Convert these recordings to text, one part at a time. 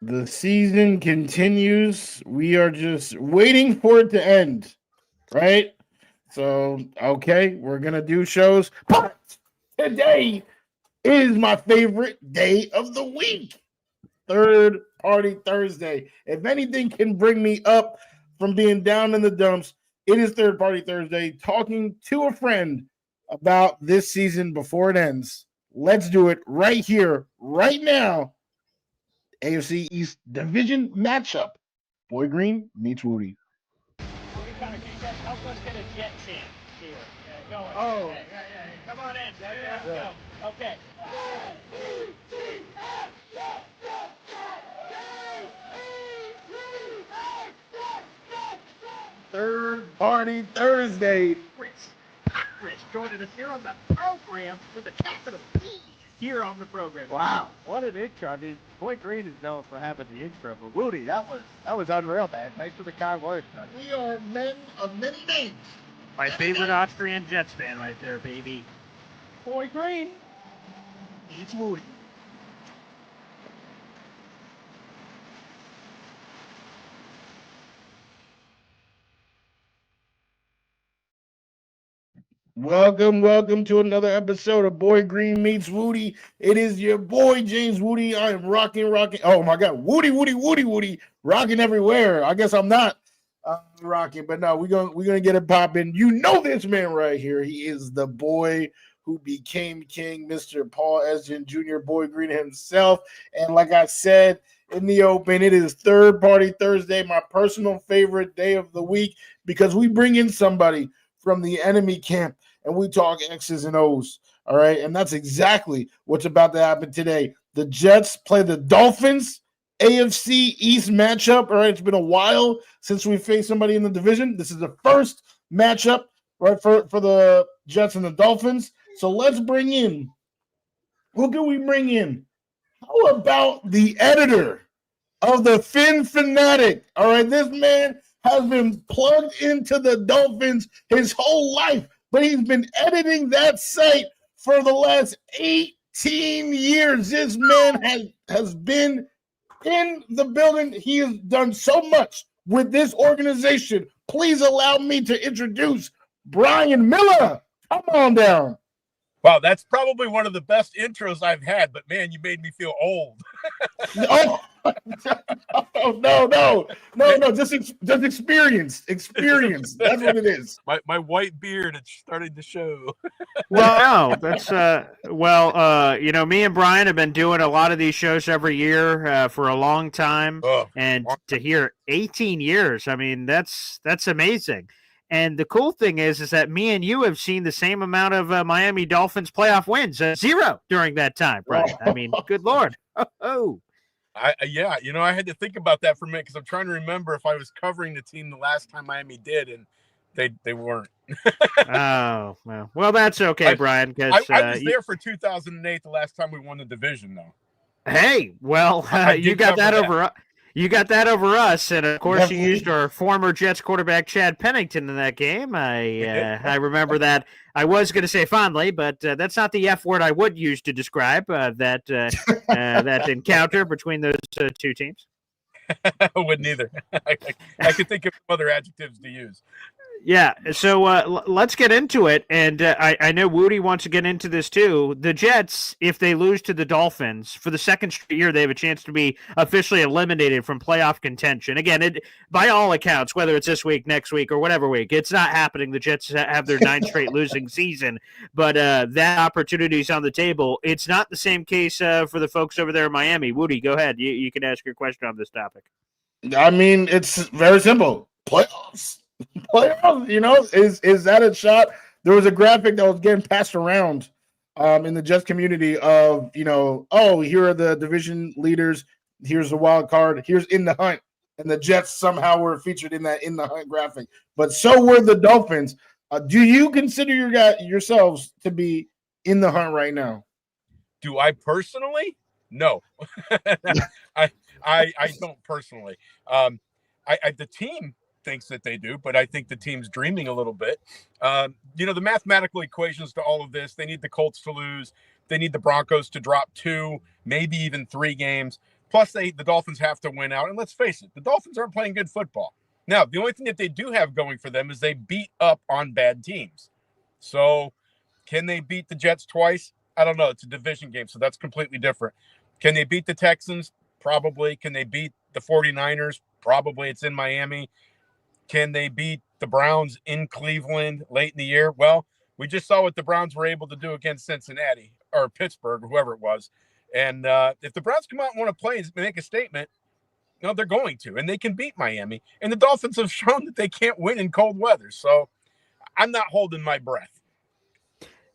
The season continues. We are just waiting for it to end, right? So, okay, we're going to do shows, but today is my favorite day of the week. Third Party Thursday. If anything can bring me up from being down in the dumps, it is Third Party Thursday, talking to a friend about this season before it ends. Let's do it right here, right now. AFC East Division matchup. Boy Green meets Wudi. We kind of help us get a jet chant here. Yeah, go. Oh. Come on in. Go. Okay. Third Party Thursday. Rich joining us here on the program with a capital P here on the program. Wow, what an intro! I mean, Boy Green is known for having the intro, but Wudi, that was unreal, man. Thanks for the kind words. We are men of many names. My favorite Austrian Jets fan right there, baby. Boy Green. It's Woody. Welcome to another episode of Boy Green Meets Wudi. It is your boy James Wudi. I am rocking. Oh my God, Wudi, rocking everywhere. I guess I'm not rocking, but no, we're gonna get it popping. You know this man right here. He is the boy who became king, Mr. Paul Esgin Jr., Boy Green himself. And like I said in the open, it is Third Party Thursday, my personal favorite day of the week, because we bring in somebody from the enemy camp and we talk X's and O's. All right. And that's exactly what's about to happen today. The Jets play the Dolphins, AFC East matchup. All right. It's been a while since we faced somebody in the division. This is the first matchup, right, for the Jets and the Dolphins. So let's bring in, who can we bring in? How about the editor of the Fin Fanatic? All right. This man has been plugged into the Dolphins his whole life, but he's been editing that site for the last 18 years. This man has been in the building. He has done so much with this organization. Please allow me to introduce Brian Miller. Come on down. Wow, that's probably one of the best intros I've had, but man, you made me feel old. Oh, no, just experience. That's what it is. My white beard, it's starting to show. Well, no, that's me and Brian have been doing a lot of these shows every year for a long time, and to hear 18 years, I mean, that's amazing. And the cool thing is that me and you have seen the same amount of Miami Dolphins playoff wins, 0 during that time, right? I mean, good Lord. Oh. I had to think about that for a minute because I'm trying to remember if I was covering the team the last time Miami did, and they weren't. Oh, well, that's okay, Brian. Because I was there for 2008, the last time we won the division, though. Hey, well, you got that over. You got that over us, and of course you used our former Jets quarterback Chad Pennington in that game. I remember that. I was going to say fondly, but that's not the F word I would use to describe that encounter between those two teams. I wouldn't either. I could think of other adjectives to use. Yeah, so let's get into it, and I know Wudi wants to get into this too. The Jets, if they lose to the Dolphins, for the second straight year, they have a chance to be officially eliminated from playoff contention. Again, by all accounts, whether it's this week, next week, or whatever week, it's not happening. The Jets have their 9th straight losing season, but that opportunity is on the table. It's not the same case for the folks over there in Miami. Wudi, go ahead. You can ask your question on this topic. I mean, it's very simple. Playoffs, is that a shot? There was a graphic that was getting passed around in the Jets community of, here are the division leaders, here's the wild card, here's in the hunt, and the Jets somehow were featured in that in the hunt graphic. But so were the Dolphins. Do you consider yourselves to be in the hunt right now? Do I personally? No, I don't personally. The team thinks that they do, but I think the team's dreaming a little bit. The mathematical equations to all of this, they need the Colts to lose. They need the Broncos to drop 2, maybe even 3 games. Plus, the Dolphins have to win out. And let's face it, the Dolphins aren't playing good football. Now, the only thing that they do have going for them is they beat up on bad teams. So can they beat the Jets twice? I don't know. It's a division game, so that's completely different. Can they beat the Texans? Probably. Can they beat the 49ers? Probably. It's in Miami. Can they beat the Browns in Cleveland late in the year? Well, we just saw what the Browns were able to do against Cincinnati or Pittsburgh or whoever it was. And if the Browns come out and want to play and make a statement, they're going to. And they can beat Miami. And the Dolphins have shown that they can't win in cold weather. So I'm not holding my breath.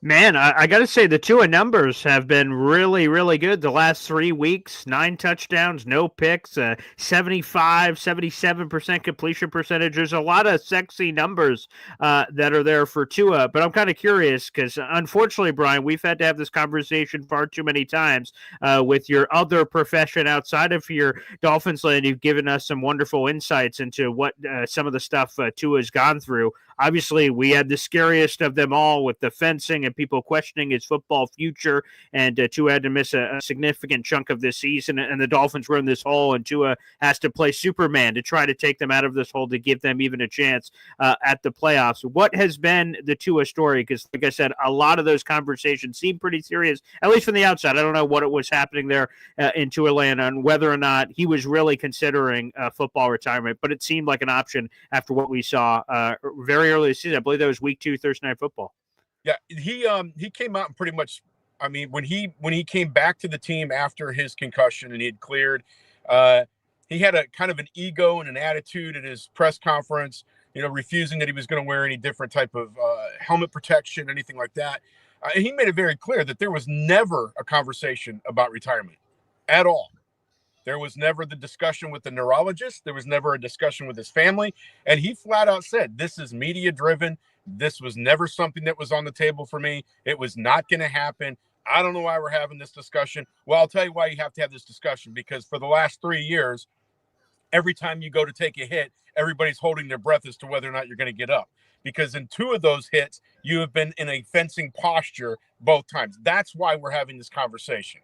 Man, I got to say the Tua numbers have been really, really good the last 3 weeks. 9 touchdowns, no picks, 75, 77% completion percentage. There's a lot of sexy numbers that are there for Tua. But I'm kind of curious because, unfortunately, Brian, we've had to have this conversation far too many times with your other profession outside of your Dolphins land. You've given us some wonderful insights into what some of the stuff Tua's gone through. Obviously, we had the scariest of them all with the fencing and people questioning his football future. And Tua had to miss a significant chunk of this season. And the Dolphins were in this hole, and Tua has to play Superman to try to take them out of this hole to give them even a chance at the playoffs. What has been the Tua story? Because, like I said, a lot of those conversations seem pretty serious, at least from the outside. I don't know what it was happening there in Tua land and whether or not he was really considering football retirement, but it seemed like an option after what we saw very early this season. I believe that was week 2, Thursday Night Football. Yeah, he came out and pretty much, I mean, when he came back to the team after his concussion and he had cleared, he had a kind of an ego and an attitude at his press conference, refusing that he was going to wear any different type of helmet protection, anything like that. He made it very clear that there was never a conversation about retirement at all. There was never the discussion with the neurologist. There was never a discussion with his family. And he flat out said, this is media driven. This was never something that was on the table for me. It was not going to happen. I don't know why we're having this discussion. Well, I'll tell you why you have to have this discussion, because for the last 3 years, every time you go to take a hit, everybody's holding their breath as to whether or not you're going to get up. Because in 2 of those hits, you have been in a fencing posture both times. That's why we're having this conversation.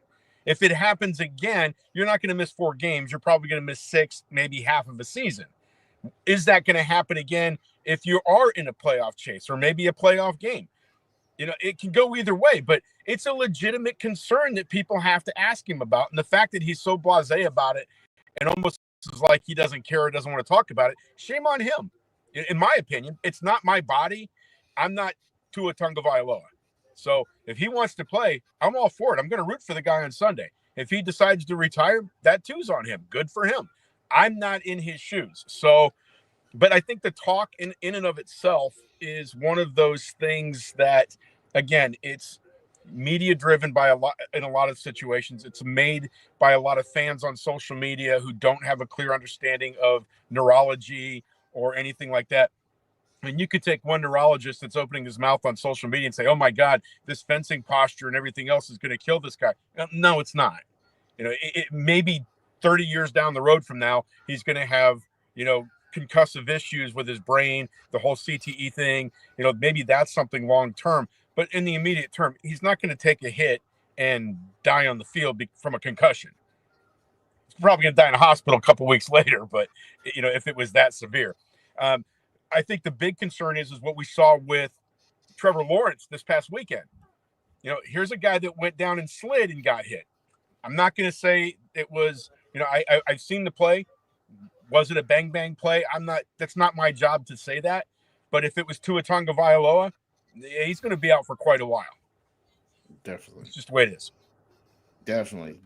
If it happens again, you're not going to miss 4 games. You're probably going to miss 6, maybe half of a season. Is that going to happen again if you are in a playoff chase or maybe a playoff game? It can go either way, but it's a legitimate concern that people have to ask him about. And the fact that he's so blasé about it and almost is like he doesn't care or doesn't want to talk about it, shame on him. In my opinion, it's not my body. I'm not Tua Tagovailoa. So if he wants to play, I'm all for it. I'm going to root for the guy on Sunday. If he decides to retire, that too's on him. Good for him. I'm not in his shoes. So, but I think the talk in and of itself is one of those things that, again, it's media driven by in a lot of situations. It's made by a lot of fans on social media who don't have a clear understanding of neurology or anything like that. And you could take one neurologist that's opening his mouth on social media and say, oh my God, this fencing posture and everything else is going to kill this guy. No, it's not. It maybe 30 years down the road from now, he's going to have, concussive issues with his brain, the whole CTE thing. Maybe that's something long term. But in the immediate term, he's not going to take a hit and die on the field from a concussion. He's probably going to die in a hospital a couple weeks later, but, if it was that severe. I think the big concern is what we saw with Trevor Lawrence this past weekend. Here's a guy that went down and slid and got hit. I'm not going to say it was, I've seen the play. Was it a bang bang play? That's not my job to say that. But if it was Tua Tagovailoa, he's going to be out for quite a while. Definitely. It's just the way it is. Definitely.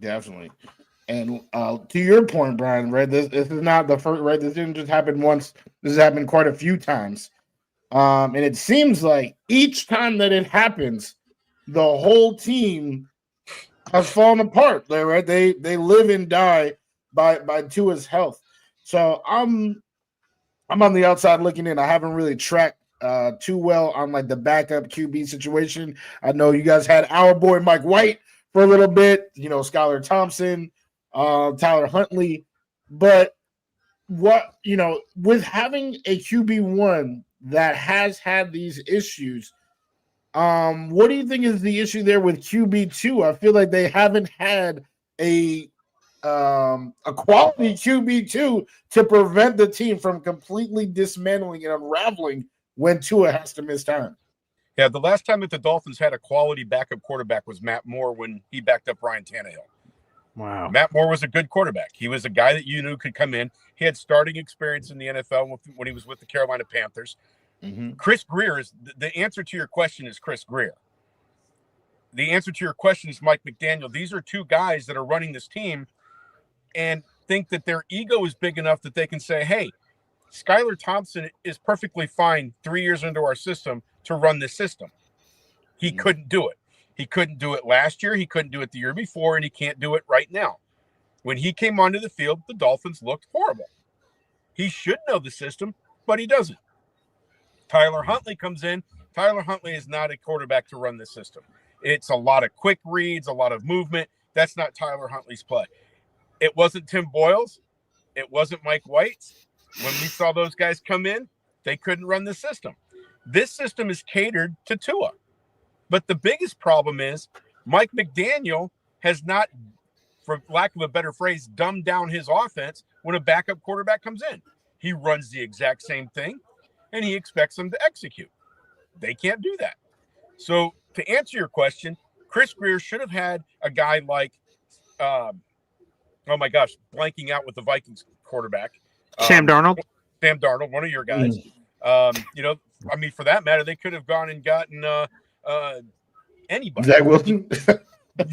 And to your point, Brian, right? This is not the first, right? This didn't just happen once. This has happened quite a few times. And it seems like each time that it happens, the whole team has fallen apart. Right? They live and die by Tua's health. So I'm on the outside looking in. I haven't really tracked too well on like the backup QB situation. I know you guys had our boy Mike White for a little bit, Skylar Thompson, Tyler Huntley, but with having a QB1 that has had these issues, what do you think is the issue there with QB2? I feel like they haven't had a a quality QB2 to prevent the team from completely dismantling and unraveling when Tua has to miss time. Yeah, the last time that the Dolphins had a quality backup quarterback was Matt Moore when he backed up Ryan Tannehill. Wow. Matt Moore was a good quarterback. He was a guy that you knew could come in. He had starting experience in the NFL when he was with the Carolina Panthers. Mm-hmm. Chris Greer is the answer to your question is Chris Greer. The answer to your question is Mike McDaniel. These are two guys that are running this team and think that their ego is big enough that they can say, hey, Skylar Thompson is perfectly fine 3 years into our system to run this system. He couldn't do it. He couldn't do it last year. He couldn't do it the year before, and he can't do it right now. When he came onto the field, the Dolphins looked horrible. He should know the system, but he doesn't. Tyler Huntley comes in. Tyler Huntley is not a quarterback to run this system. It's a lot of quick reads, a lot of movement. That's not Tyler Huntley's play. It wasn't Tim Boyles. It wasn't Mike White. When we saw those guys come in, they couldn't run the system. This system is catered to Tua. But the biggest problem is Mike McDaniel has not, for lack of a better phrase, dumbed down his offense when a backup quarterback comes in. He runs the exact same thing, and he expects them to execute. They can't do that. So to answer your question, Chris Greer should have had a guy like, oh my gosh, blanking out with the Vikings quarterback. Sam Darnold, one of your guys. For that matter, they could have gone and gotten anybody. Zach Wilson.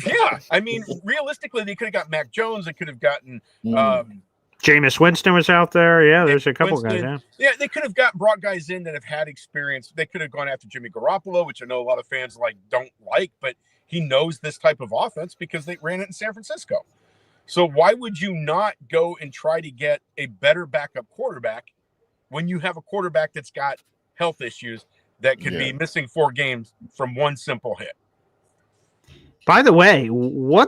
Yeah, I mean, realistically, they could have got Mac Jones. They could have gotten Jameis Winston was out there. Yeah, there's a couple guys. Yeah, they could have brought guys in that have had experience. They could have gone after Jimmy Garoppolo, which I know a lot of fans don't like, but he knows this type of offense because they ran it in San Francisco. So why would you not go and try to get a better backup quarterback when you have a quarterback that's got health issues that could be missing 4 games from one simple hit? By the way, where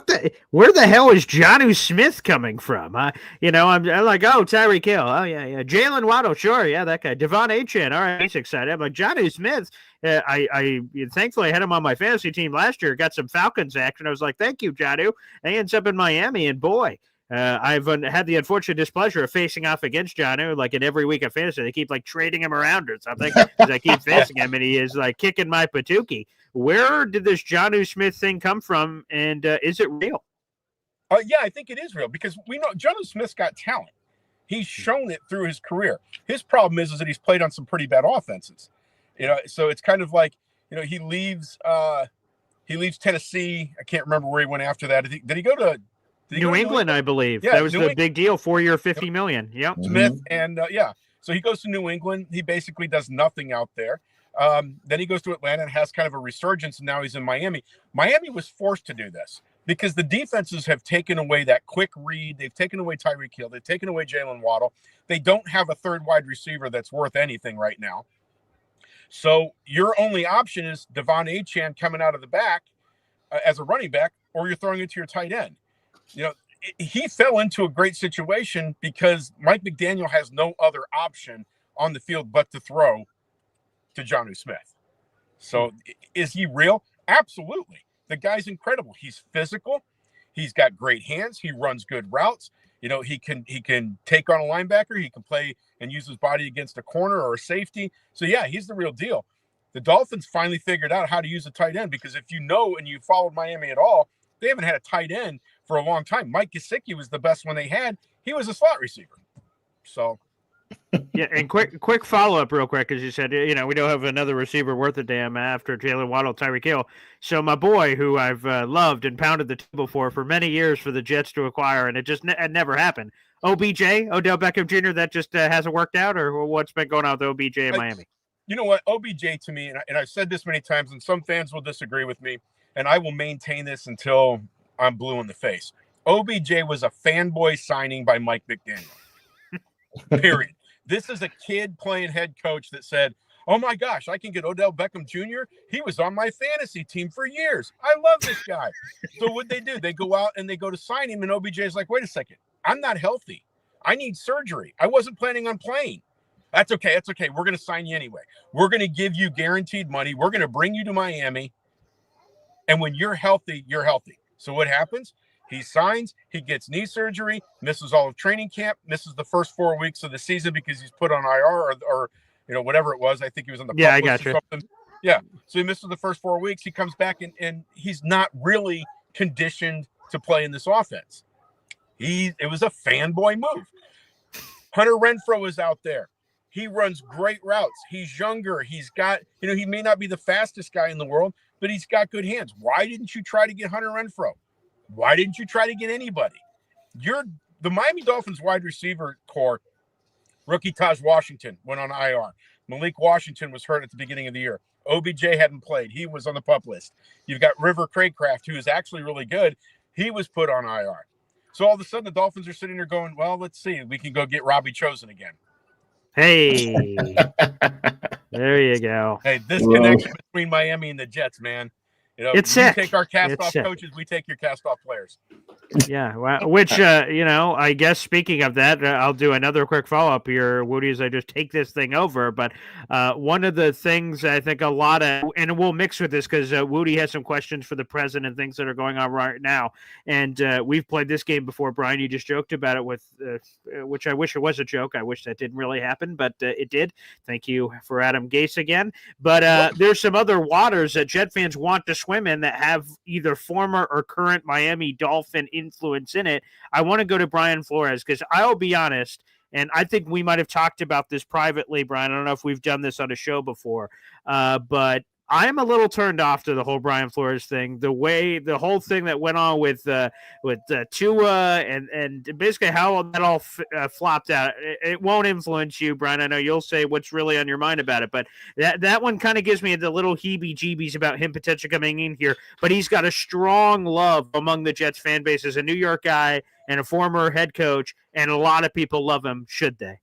the hell is Jonnu Smith coming from? I'm like, oh, Tyreek Hill. Oh, yeah. Jalen Waddle, sure. Yeah, that guy. Devon Achane. All right, he's excited. I'm like, Jonnu Smith. I thankfully had him on my fantasy team last year. Got some Falcons action. I was like, thank you, Jonnu. And he ends up in Miami, and boy, I've had the unfortunate displeasure of facing off against Jonnu like in every week of fantasy. They keep trading him around or something because I keep facing him, and he is kicking my patookie. Where did this Jonnu Smith thing come from, and is it real? Yeah, I think it is real because we know Jonnu Smith's got talent. He's shown it through his career. His problem is that he's played on some pretty bad offenses. So it's kind of like, he leaves Tennessee. I can't remember where he went after that. Did he go to New England, I believe. Yeah, that was the big deal, 4-year, $50 million. Yep. Smith, and so he goes to New England. He basically does nothing out there. Then he goes to Atlanta and has kind of a resurgence, and now he's in Miami. Miami was forced to do this because the defenses have taken away that quick read. They've taken away Tyreek Hill. They've taken away Jalen Waddle. They don't have a third wide receiver that's worth anything right now. So your only option is Devon Achane coming out of the back as a running back, or you're throwing it to your tight end. He fell into a great situation because Mike McDaniel has no other option on the field but to throw to Jonnu Smith. So is he real? Absolutely. The guy's incredible. He's physical. He's got great hands. He runs good routes. He can take on a linebacker. He can play and use his body against a corner or a safety. So yeah, he's the real deal. The Dolphins finally figured out how to use a tight end because if and you followed Miami at all, they haven't had a tight end for a long time. Mike Gesicki was the best one they had. He was a slot receiver. So yeah, and quick follow-up real quick, as you said, we don't have another receiver worth a damn after Jalen Waddle, Tyreek Hill. So my boy, who I've loved and pounded the table for many years for the Jets to acquire, and it just never happened. OBJ, Odell Beckham Jr., that just hasn't worked out, or what's been going on with OBJ in Miami? You know what? OBJ to me, and I've said this many times, and some fans will disagree with me, and I will maintain this until I'm blue in the face. OBJ was a fanboy signing by Mike McDaniel. Period. This is a kid playing head coach that said, oh my gosh, I can get Odell Beckham Jr. He was on my fantasy team for years. I love this guy. So what they do, they go out and they go to sign him, and OBJ is like, wait a second, I'm not healthy. I need surgery. I wasn't planning on playing. That's okay. That's okay. We're going to sign you anyway. We're going to give you guaranteed money. We're going to bring you to Miami. And when you're healthy, you're healthy. So what happens? He signs, he gets knee surgery, misses all of training camp, misses the first 4 weeks of the season because he's put on IR or whatever it was. I think he was on the pup list or something. Yeah. So he misses the first 4 weeks. He comes back and he's not really conditioned to play in this offense. It was a fanboy move. Hunter Renfrow is out there. He runs great routes. He's younger. He's got, he may not be the fastest guy in the world, but he's got good hands. Why didn't you try to get Hunter Renfrow? Why didn't you try to get anybody? The Miami Dolphins wide receiver core, rookie Taj Washington went on IR. Malik Washington was hurt at the beginning of the year. OBJ hadn't played. He was on the pup list. You've got River Craycraft, who is actually really good. He was put on IR. So all of a sudden, the Dolphins are sitting there going, well, let's see. We can go get Robbie Chosen again. Hey, there you go. Hey, this connection between Miami and the Jets, man. It's you sick. Take our cast-off coaches, we take your cast-off players. Yeah, well, which, I guess speaking of that, I'll do another quick follow-up here, Woody, as I just take this thing over. But one of the things I think and we'll mix with this because Woody has some questions for the president and things that are going on right now. And we've played this game before, Brian. You just joked about it with, which I wish it was a joke. I wish that didn't really happen, but it did. Thank you for Adam Gase again. But there's some other waters that Jet fans want to swim in that have either former or current Miami Dolphin influence in it. I want to go to Brian Flores because I'll be honest, and I think we might have talked about this privately, Brian. I don't know if we've done this on a show before, but I'm a little turned off to the whole Brian Flores thing. The whole thing that went on with Tua and basically how that all flopped out. It won't influence you, Brian. I know you'll say what's really on your mind about it, but that one kind of gives me the little heebie-jeebies about him potentially coming in here. But he's got a strong love among the Jets fan base as a New York guy and a former head coach, and a lot of people love him, should they?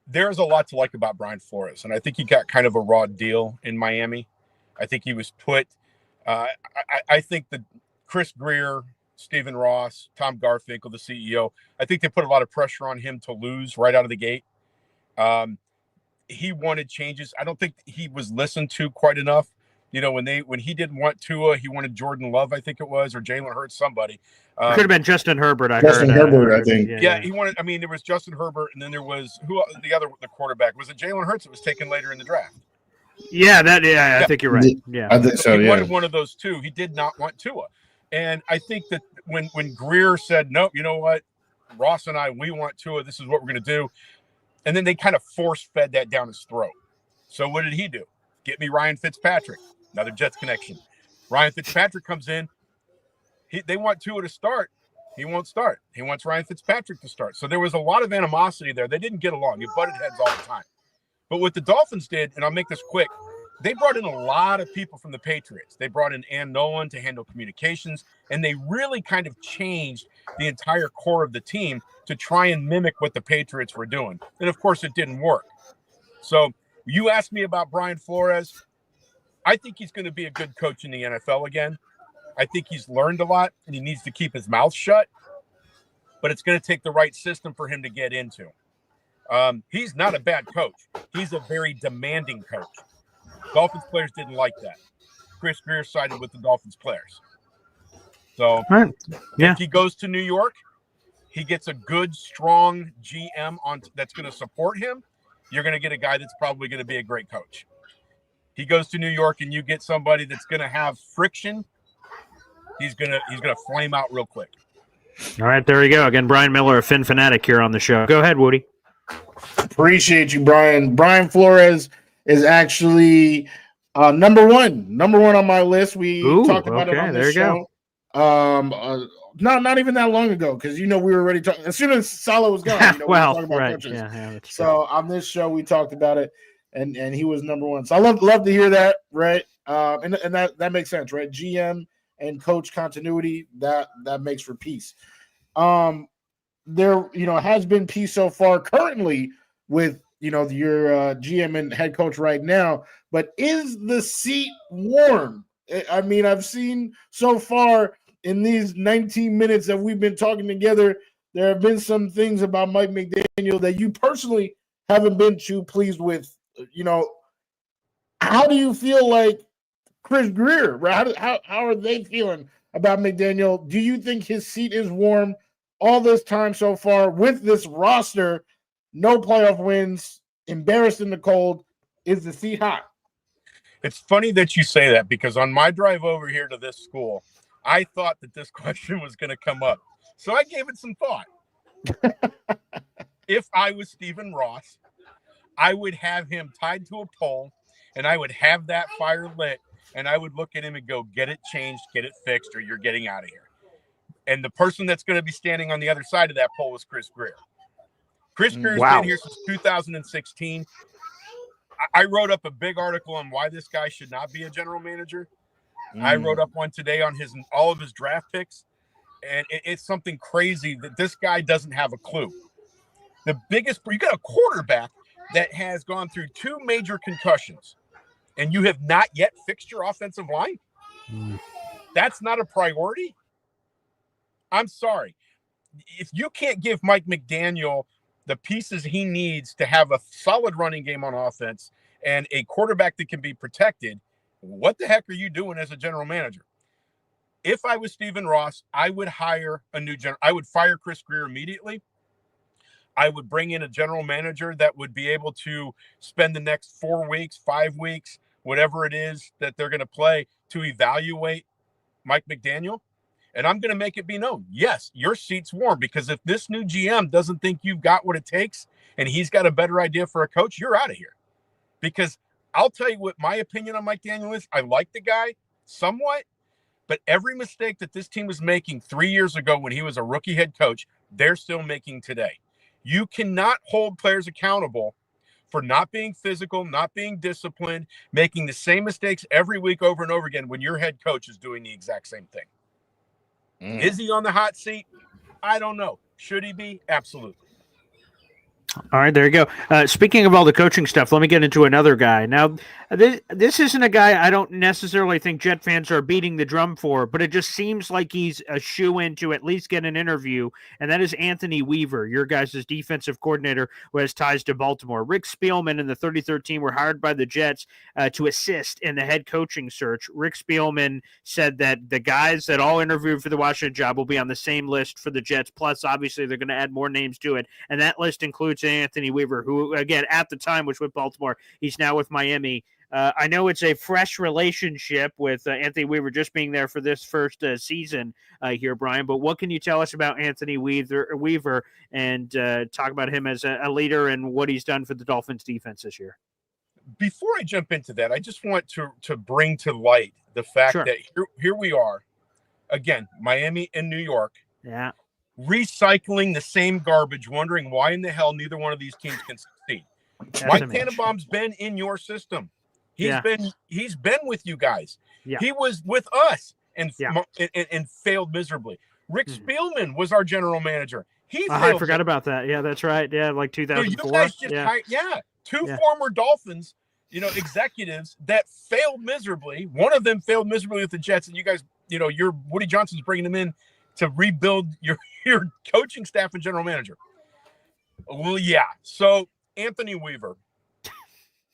There's a lot to like about Brian Flores, and I think he got kind of a raw deal in Miami. I think he was put I think that Chris Greer, Stephen Ross, Tom Garfinkel, the CEO, I think they put a lot of pressure on him to lose right out of the gate. He wanted changes. I don't think he was listened to quite enough. When he didn't want Tua, he wanted Jordan Love, I think it was, or Jalen Hurts, somebody. It could have been Justin Herbert. I think. Yeah, he wanted. I mean, there was Justin Herbert, and then there was the quarterback. Was it Jalen Hurts? It was taken later in the draft. I think you're right. Yeah, I think so. He wanted one of those two. He did not want Tua, and I think that when Greer said, "Nope, you know what, Ross and I, we want Tua. This is what we're going to do," and then they kind of force-fed that down his throat. So what did he do? Get me Ryan Fitzpatrick. Another Jets connection. Ryan Fitzpatrick comes in. They want Tua to start. He won't start. He wants Ryan Fitzpatrick to start. So there was a lot of animosity there. They didn't get along. You butted heads all the time. But what the Dolphins did, and I'll make this quick, they brought in a lot of people from the Patriots. They brought in Ann Nolan to handle communications, and they really kind of changed the entire core of the team to try and mimic what the Patriots were doing. And, of course, it didn't work. So you asked me about Brian Flores. I think he's going to be a good coach in the NFL again. I think he's learned a lot, and he needs to keep his mouth shut. But it's going to take the right system for him to get into. He's not a bad coach. He's a very demanding coach. Dolphins players didn't like that. Chris Greer sided with the Dolphins players. So if he goes to New York, he gets a good, strong GM that's going to support him. You're going to get a guy that's probably going to be a great coach. He goes to New York and you get somebody that's going to have friction. He's going to flame out real quick. All right, there you go. Again, Brian Miller, a Fin Fanatic here on the show. Go ahead, Woody. Appreciate you, Brian. Brian Flores is actually number one on my list. We talked about it on this show. Not even that long ago, because we were already talking as soon as Salah was gone. We were talking about coaches. So on this show we talked about it. And he was number one. So I love to hear that, right? And that makes sense, right? GM and coach continuity, that makes for peace. There, has been peace so far currently with, your GM and head coach right now. But is the seat warm? I mean, I've seen so far in these 19 minutes that we've been talking together, there have been some things about Mike McDaniel that you personally haven't been too pleased with. How do you feel like Chris Greer? How are they feeling about McDaniel. Do you think his seat is warm all this time so far with this roster? No playoff wins, embarrassed in the cold. Is the seat hot? It's funny that you say that because on my drive over here to this school, I thought that this question was going to come up. So I gave it some thought. If I was Stephen Ross, I would have him tied to a pole and I would have that fire lit and I would look at him and go, get it changed, get it fixed, or you're getting out of here. And the person that's going to be standing on the other side of that pole is Chris Greer. Chris Greer's been here since 2016. I wrote up a big article on why this guy should not be a general manager. I wrote up one today on all of his draft picks, and it's something crazy that this guy doesn't have a clue. You got a quarterback that has gone through 2 major concussions, and you have not yet fixed your offensive line. That's not a priority. I'm sorry. If you can't give Mike McDaniel the pieces he needs to have a solid running game on offense and a quarterback that can be protected, what the heck are you doing as a general manager? If I was Stephen Ross, I would hire I would fire Chris Greer immediately. I would bring in a general manager that would be able to spend the next 4 weeks, 5 weeks, whatever it is that they're going to play to evaluate Mike McDaniel. And I'm going to make it be known, yes, your seat's warm, because if this new GM doesn't think you've got what it takes and he's got a better idea for a coach, you're out of here. Because I'll tell you what my opinion on Mike Daniel is. I like the guy somewhat, but every mistake that this team was making 3 years ago when he was a rookie head coach, they're still making today. You cannot hold players accountable for not being physical, not being disciplined, making the same mistakes every week over and over again when your head coach is doing the exact same thing. Is he on the hot seat? I don't know. Should he be? Absolutely. All right, there you go. Speaking of all the coaching stuff, let me get into another guy. Now, this isn't a guy I don't necessarily think Jet fans are beating the drum for, but it just seems like he's a shoo-in to at least get an interview, and that is Anthony Weaver, your guys' defensive coordinator who has ties to Baltimore. Rick Spielman and the 33rd team were hired by the Jets to assist in the head coaching search. Rick Spielman said that the guys that all interviewed for the Washington job will be on the same list for the Jets, plus obviously they're going to add more names to it, and that list includes Anthony Weaver, who, again, at the time was with Baltimore. He's now with Miami. I know it's a fresh relationship with Anthony Weaver just being there for this first season here, Brian, but what can you tell us about Anthony Weaver and talk about him as a leader and what he's done for the Dolphins defense this year? Before I jump into that, I just want to bring to light the fact that here we are, again, Miami and New York. Yeah. Recycling the same garbage, wondering why in the hell neither one of these teams can succeed. Mike Tannenbaum's been in your system. He's been with you guys. Yeah. He was with us and failed miserably. Rick Spielman was our general manager. I forgot about that. Yeah, that's right. Yeah, like 2004. You guys just hired, two former Dolphins, executives that failed miserably. One of them failed miserably with the Jets, and you guys, your Woody Johnson's bringing them in to rebuild your coaching staff and general manager. Well, yeah. So Anthony Weaver,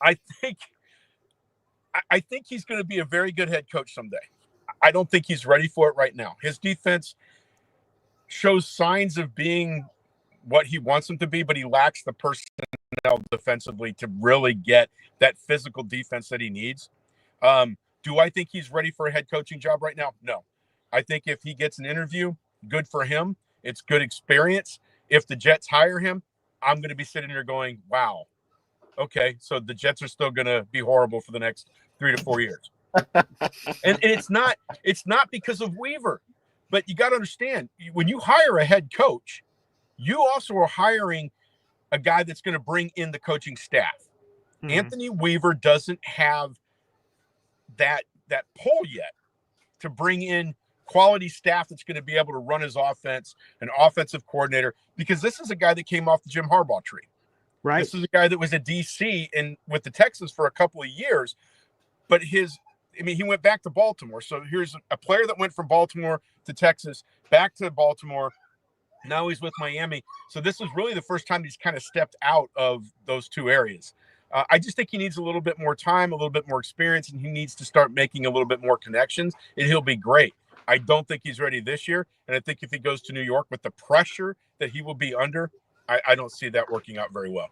I think he's going to be a very good head coach someday. I don't think he's ready for it right now. His defense shows signs of being what he wants them to be, but he lacks the personnel defensively to really get that physical defense that he needs. Do I think he's ready for a head coaching job right now? No. I think if he gets an interview, good for him. It's good experience. If the Jets hire him, I'm going to be sitting there going, wow, okay, so the Jets are still going to be horrible for the next 3 to 4 years. and it's not because of Weaver. But you got to understand, when you hire a head coach, you also are hiring a guy that's going to bring in the coaching staff. Mm-hmm. Anthony Weaver doesn't have that pull yet to bring in quality staff that's going to be able to run his offense, an offensive coordinator, because this is a guy that came off the Jim Harbaugh tree. Right. This is a guy that was a DC with the Texans for a couple of years, but he went back to Baltimore. So here's a player that went from Baltimore to Texas, back to Baltimore. Now he's with Miami. So this is really the first time he's kind of stepped out of those two areas. I just think he needs a little bit more time, a little bit more experience, and he needs to start making a little bit more connections, and he'll be great. I don't think he's ready this year. And I think if he goes to New York with the pressure that he will be under, I don't see that working out very well.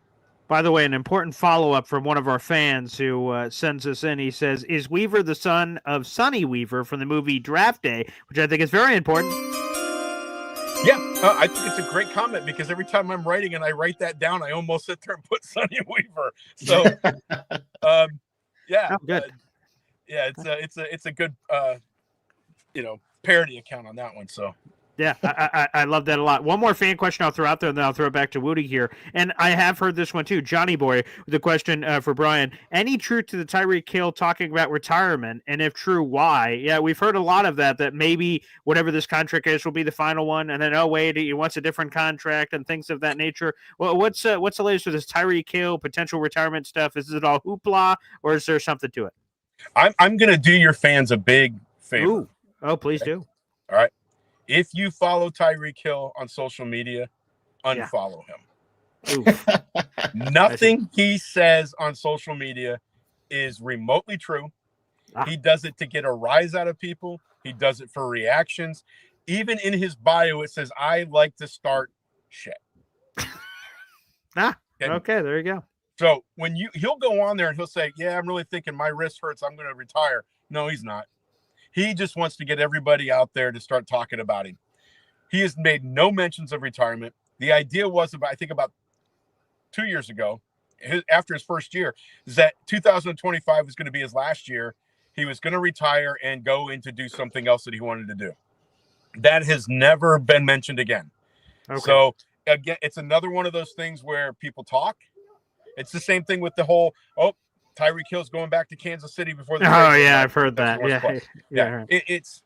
By the way, an important follow-up from one of our fans who sends us in. He says, is Weaver the son of Sonny Weaver from the movie Draft Day, which I think is very important. Yeah, I think it's a great comment because every time I'm writing and I write that down, I almost sit there and put Sonny Weaver. So, yeah, good. Yeah, it's a good parody account on that one. So. Yeah, I love that a lot. One more fan question I'll throw out there, and then I'll throw it back to Wudi here. And I have heard this one too. Johnny Boy with a question for Brian. Any truth to the Tyreek Hill talking about retirement? And if true, why? Yeah, we've heard a lot of that maybe whatever this contract is will be the final one. And then, oh, wait, he wants a different contract and things of that nature. Well, what's the latest with this Tyreek Hill potential retirement stuff? Is it all hoopla, or is there something to it? I'm going to do your fans a big favor. Ooh. Oh, please do. All right. If you follow Tyreek Hill on social media, unfollow him. Nothing he says on social media is remotely true. He does it to get a rise out of people. He does it for reactions. Even in his bio, it says, I like to start shit. Okay, there you go. So when he'll go on there and he'll say, yeah, I'm really thinking my wrist hurts. I'm going to retire. No, he's not. He just wants to get everybody out there to start talking about him. He has made no mentions of retirement. The idea was about 2 years ago, after his first year, is that 2025 was going to be his last year. He was going to retire and go in to do something else that he wanted to do. That has never been mentioned again. Okay. So again, it's another one of those things where people talk. It's the same thing with the whole, Tyreek Hill's going back to Kansas City before the I've heard that. Yeah. It's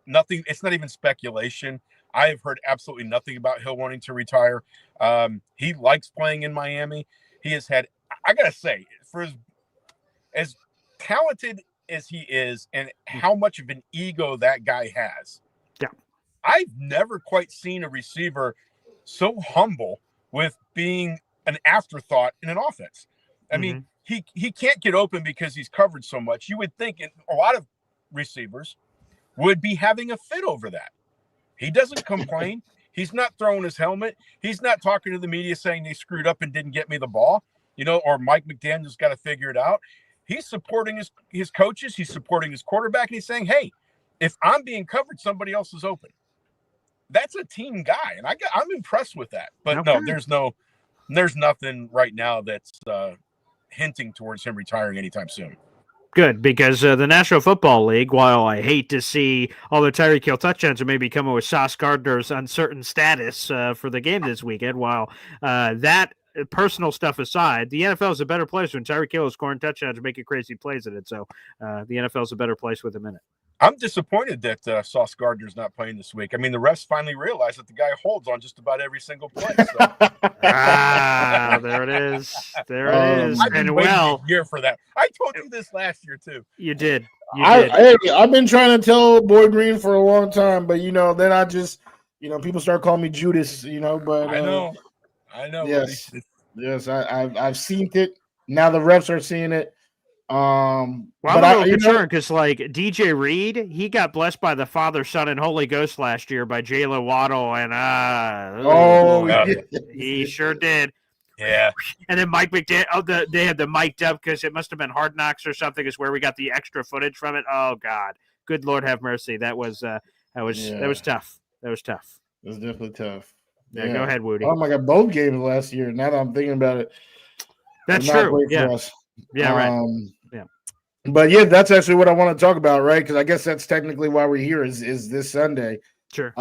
nothing. It's not even speculation. I have heard absolutely nothing about Hill wanting to retire. He likes playing in Miami. He has had, I gotta say, for as talented as he is and how much of an ego that guy has. Yeah. I've never quite seen a receiver so humble with being an afterthought in an offense. I mean, he can't get open because he's covered so much. You would think a lot of receivers would be having a fit over that. He doesn't complain. He's not throwing his helmet. He's not talking to the media saying they screwed up and didn't get me the ball, or Mike McDaniel's got to figure it out. He's supporting his coaches. He's supporting his quarterback. And he's saying, hey, if I'm being covered, somebody else is open. That's a team guy. And I'm impressed with that. But no, there's nothing right now that's hinting towards him retiring anytime soon. Good, because the National Football League, while I hate to see all the Tyreek Hill touchdowns are maybe coming with Sauce Gardner's uncertain status for the game this weekend, while that personal stuff aside, the NFL is a better place when Tyreek Hill is scoring touchdowns and making crazy plays in it. So the NFL is a better place with him in it. I'm disappointed that Sauce Gardner's not playing this week. I mean, the refs finally realized that the guy holds on just about every single play. So. There it is. There it is. I've been waiting a year for that. I told you this last year too. You did. I've been trying to tell Boy Green for a long time, but then I just, people start calling me Judas. But I know. Yes, I've seen it. Now the refs are seeing it. I'm a little concerned because DJ Reed, he got blessed by the Father, Son, and Holy Ghost last year by Jaylen Waddle, and he sure did. Yeah. And then Mike McDaniel, they had the mic'd up because it must have been Hard Knocks or something is where we got the extra footage from it. Oh God, good Lord have mercy. That was tough. That was tough. It was definitely tough. Yeah, go ahead, Wudi. Oh my God, both games last year. Now that I'm thinking about it, that's true. Yeah. Yeah, right. But that's actually what I want to talk about, right? Because I guess that's technically why we're here is this Sunday. Sure.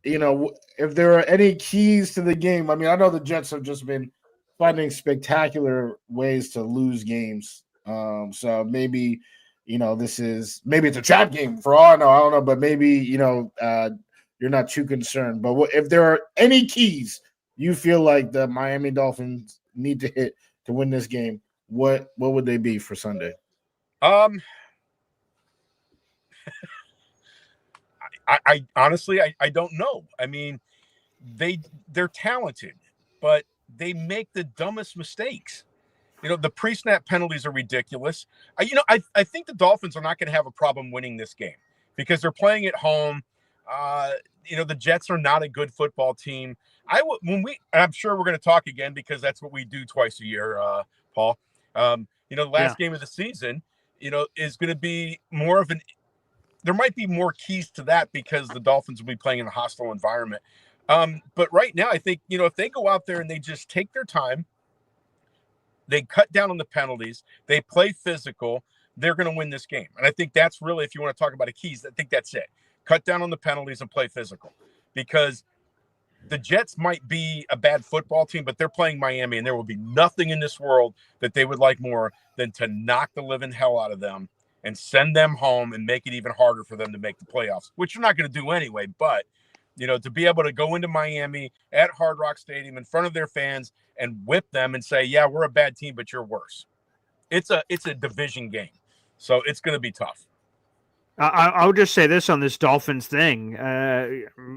If there are any keys to the game, I mean, I know the Jets have just been finding spectacular ways to lose games. So maybe, maybe it's a trap game for all I know. I don't know, but maybe, you're not too concerned. But if there are any keys you feel like the Miami Dolphins need to hit to win this game, what would they be for Sunday? I honestly don't know. I mean, they're talented, but they make the dumbest mistakes. The pre-snap penalties are ridiculous. I think the Dolphins are not going to have a problem winning this game because they're playing at home. The Jets are not a good football team. I'm sure we're going to talk again because that's what we do twice a year, Paul. The last game of the season, is going to be more of there might be more keys to that because the Dolphins will be playing in a hostile environment. But right now, I think, if they go out there and they just take their time, they cut down on the penalties, they play physical, they're going to win this game. And I think that's really, if you want to talk about keys, I think that's it. Cut down on the penalties and play physical, because the Jets might be a bad football team, but they're playing Miami, and there will be nothing in this world that they would like more than to knock the living hell out of them and send them home and make it even harder for them to make the playoffs, which you're not going to do anyway. But, to be able to go into Miami at Hard Rock Stadium in front of their fans and whip them and say, yeah, we're a bad team, but you're worse. It's a division game. So it's going to be tough. I'll just say this on this Dolphins thing,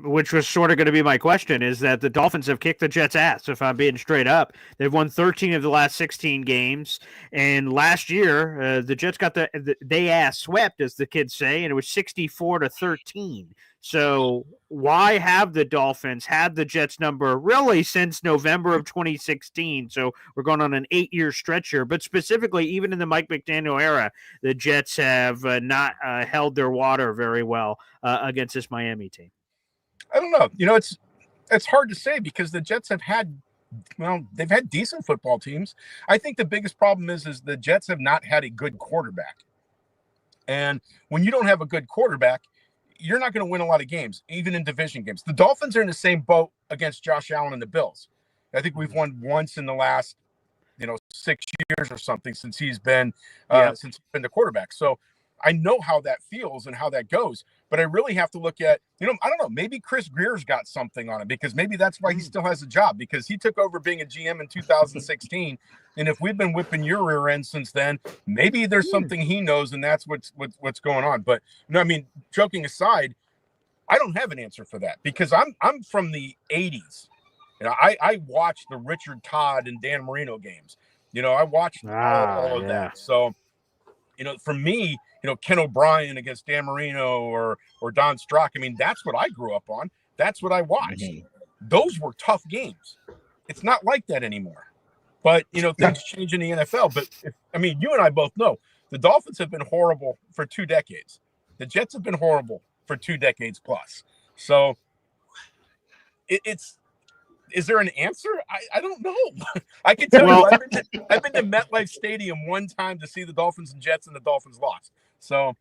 which was sort of going to be my question, is that the Dolphins have kicked the Jets' ass, if I'm being straight up. They've won 13 of the last 16 games, and last year, the Jets got they ass swept, as the kids say, and it was 64-13. So why have the Dolphins had the Jets number really since November of 2016? So we're going on an 8-year stretch here. But specifically, even in the Mike McDaniel era, the Jets have not held their water very well against this Miami team. I don't know. It's hard to say because the Jets have they've had decent football teams. I think the biggest problem is the Jets have not had a good quarterback. And when you don't have a good quarterback, you're not going to win a lot of games, even in division games. The Dolphins are in the same boat against Josh Allen and the Bills. I think we've won once in the last, 6 years or something since he's been the quarterback. So I know how that feels and how that goes, but I really have to look at, I don't know, maybe Chris Greer's got something on it, because maybe that's why he still has a job, because he took over being a GM in 2016. And if we've been whipping your rear end since then, maybe there's something he knows, and that's what's going on. But joking aside, I don't have an answer for that, because I'm from the 80s. I watched the Richard Todd and Dan Marino games. I watched all of that. So, for me, Ken O'Brien against Dan Marino or Don Strock, that's what I grew up on. That's what I watched. Those were tough games. It's not like that anymore. But, things change in the NFL. But, you and I both know the Dolphins have been horrible for 2 decades. The Jets have been horrible for 2 decades plus. So is there an answer? I don't know. I can tell you I've been to MetLife Stadium one time to see the Dolphins and Jets, and the Dolphins lost. So,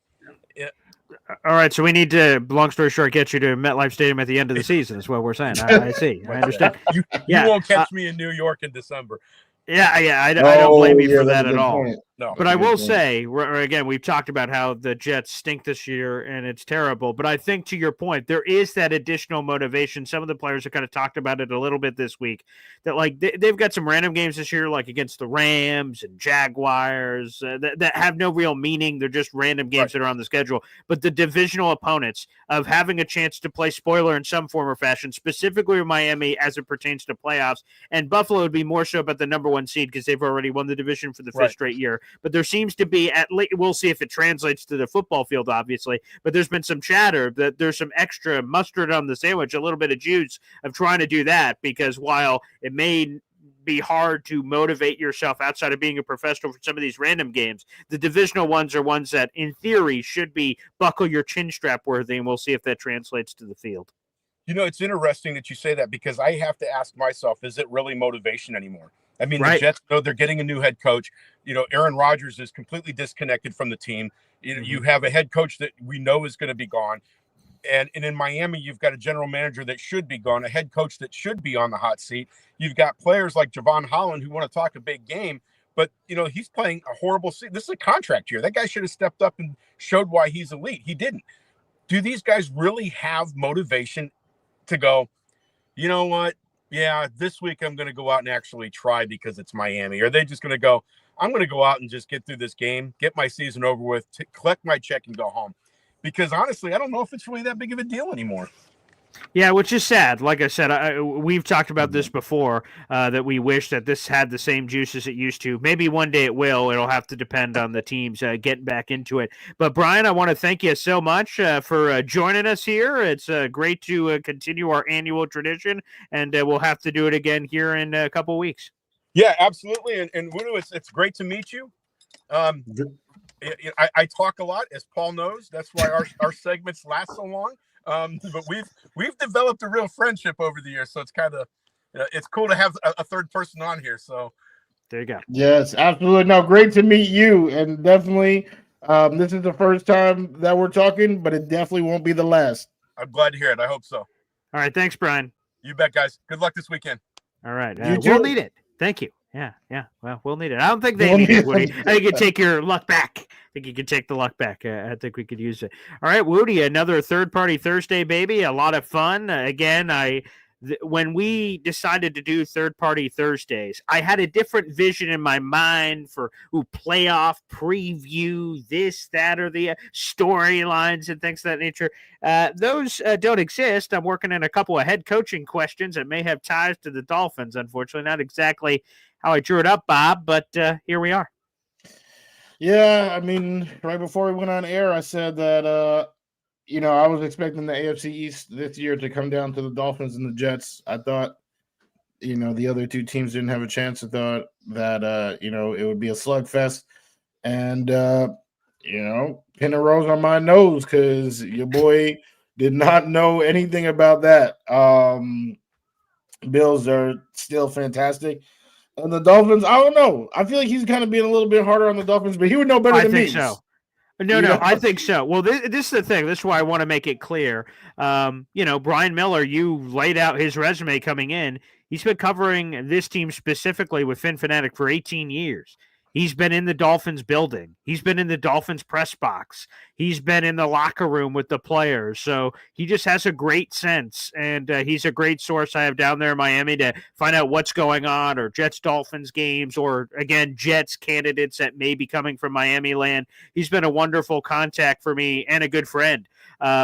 all right. So we need to, long story short, get you to MetLife Stadium at the end of the season, is what we're saying. I see. I understand. You won't catch me in New York in December. Yeah. I don't blame you for that at all. Point. No, but I will say, again, we've talked about how the Jets stink this year and it's terrible. But I think, to your point, there is that additional motivation. Some of the players have kind of talked about it a little bit this week, that they've got some random games this year, like against the Rams and Jaguars, that have no real meaning. They're just random games that are on the schedule. But the divisional opponents of having a chance to play spoiler in some form or fashion, specifically with Miami as it pertains to playoffs, and Buffalo would be more so about the number 1 seed because they've already won the division for the 5th straight year. But there seems to be, we'll see if it translates to the football field, obviously, but there's been some chatter that there's some extra mustard on the sandwich, a little bit of juice of trying to do that, because while it may be hard to motivate yourself outside of being a professional for some of these random games, the divisional ones are ones that, in theory, should be buckle your chin strap worthy, and we'll see if that translates to the field. It's interesting that you say that, because I have to ask myself, is it really motivation anymore? The Jets know they're getting a new head coach. Aaron Rodgers is completely disconnected from the team. You have a head coach that we know is going to be gone. And in Miami, you've got a general manager that should be gone, a head coach that should be on the hot seat. You've got players like Javon Holland who want to talk a big game, but, he's playing a horrible season. This is a contract year. That guy should have stepped up and showed why he's elite. He didn't. Do these guys really have motivation to go, you know what? Yeah, this week I'm going to go out and actually try because it's Miami? Or are they just going to go, I'm going to go out and just get through this game, get my season over with, collect my check and go home? Because honestly, I don't know if it's really that big of a deal anymore. Yeah, which is sad. Like I said, we've talked about this before, that we wish that this had the same juice as it used to. Maybe one day it will. It'll have to depend on the teams getting back into it. But, Brian, I want to thank you so much for joining us here. It's great to continue our annual tradition, and we'll have to do it again here in a couple of weeks. Yeah, absolutely. And Wudu, it's great to meet you. I talk a lot, as Paul knows. That's why our segments last so long. But we've developed a real friendship over the years, so it's kind of it's cool to have a third person on here. So there you go. Yes, absolutely. No, great to meet you, and definitely, this is the first time that we're talking, but it definitely won't be the last. I'm glad to hear it. I hope so. All right, thanks, Brian. You bet, guys. Good luck this weekend. All right, You we'll too. need it. Thank you. Yeah. Well, we'll need it. I don't think they need it, Woody. I think you can take your luck back. I think you can take the luck back. I think we could use it. All right, Woody, another third-party Thursday, baby. A lot of fun. Again, when we decided to do third-party Thursdays, I had a different vision in my mind for playoff preview, this, that, or the storylines and things of that nature. Those don't exist. I'm working on a couple of head coaching questions that may have ties to the Dolphins, unfortunately. Not exactly how I drew it up, Bob, but here we are. Yeah, I mean, right before we went on air, I said that, I was expecting the AFC East this year to come down to the Dolphins and the Jets. I thought, the other two teams didn't have a chance. I thought that, it would be a slugfest. And, pin a rose on my nose because your boy did not know anything about that. Bills are still fantastic. And the Dolphins, I don't know. I feel like he's kind of being a little bit harder on the Dolphins, but he would know better than me. I think so. No, I think so. Well, this is the thing. This is why I want to make it clear. Brian Miller, you laid out his resume coming in. He's been covering this team specifically with Fin Fanatic for 18 years. He's been in the Dolphins building. He's been in the Dolphins press box. He's been in the locker room with the players. So he just has a great sense, and he's a great source I have down there in Miami to find out what's going on, or Jets-Dolphins games, or, again, Jets candidates that may be coming from Miami land. He's been a wonderful contact for me and a good friend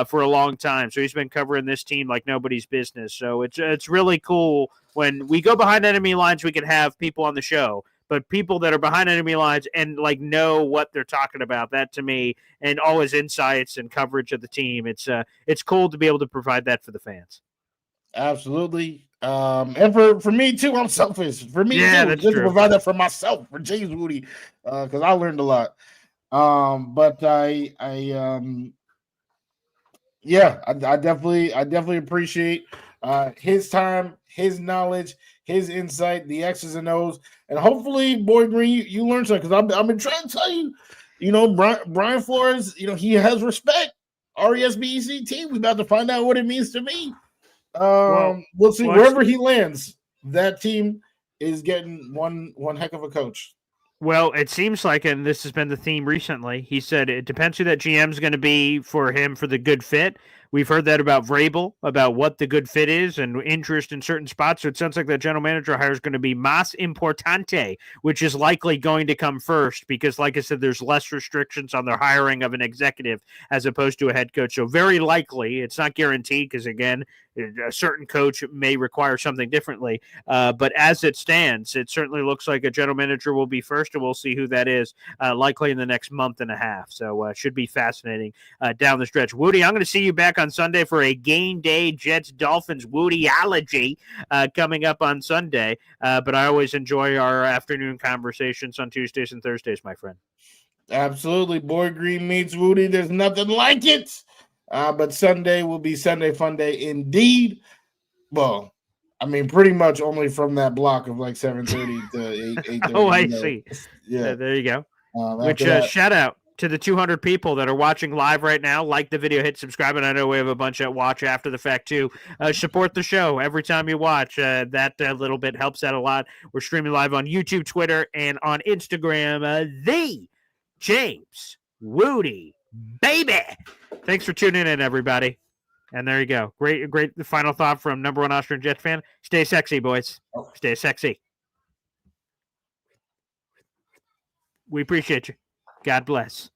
for a long time. So he's been covering this team like nobody's business. So it's really cool when we go behind enemy lines, we can have people on the show. But people that are behind enemy lines and know what they're talking about, that to me, and all his insights and coverage of the team, it's cool to be able to provide that for the fans. Absolutely. And for me too, I'm selfish. For me too, just to provide that for myself, for James Wudi, because I learned a lot. But I definitely appreciate his time, his knowledge, his insight, the X's and O's, and hopefully, Boy Green, you learn something, because I've been trying to tell you, Brian Flores, he has respect. RESBEC team, we about to find out what it means to me. We'll see. Wherever he lands, that team is getting one heck of a coach. Well, it seems like, and this has been the theme recently, he said it depends who that GM is going to be for him for the good fit. We've heard that about Vrabel, about what the good fit is and interest in certain spots. So it sounds like that general manager hire is going to be más importante, which is likely going to come first because, like I said, there's less restrictions on their hiring of an executive as opposed to a head coach. So very likely, it's not guaranteed because, again, a certain coach may require something differently. But as it stands, it certainly looks like a general manager will be first, and we'll see who that is likely in the next month and a half. So should be fascinating down the stretch. Woody, I'm going to see you back on Sunday for a game day Jets-Dolphins Woodyology coming up on Sunday. But I always enjoy our afternoon conversations on Tuesdays and Thursdays, my friend. Absolutely. Boy Green meets Woody. There's nothing like it. But Sunday will be Sunday Fun Day indeed. Well, I mean, pretty much only from that block of like 7:30 to 8:30. Oh, I see. Yeah, there you go. Which shout out to the 200 people that are watching live right now. Like the video, hit subscribe, and I know we have a bunch that watch after the fact too. Support the show every time you watch. That little bit helps out a lot. We're streaming live on YouTube, Twitter, and on Instagram. The James Wudi, baby. Thanks for tuning in, everybody. And there you go. Great final thought from number one Austrian Jets fan. Stay sexy, boys. Stay sexy. We appreciate you. God bless.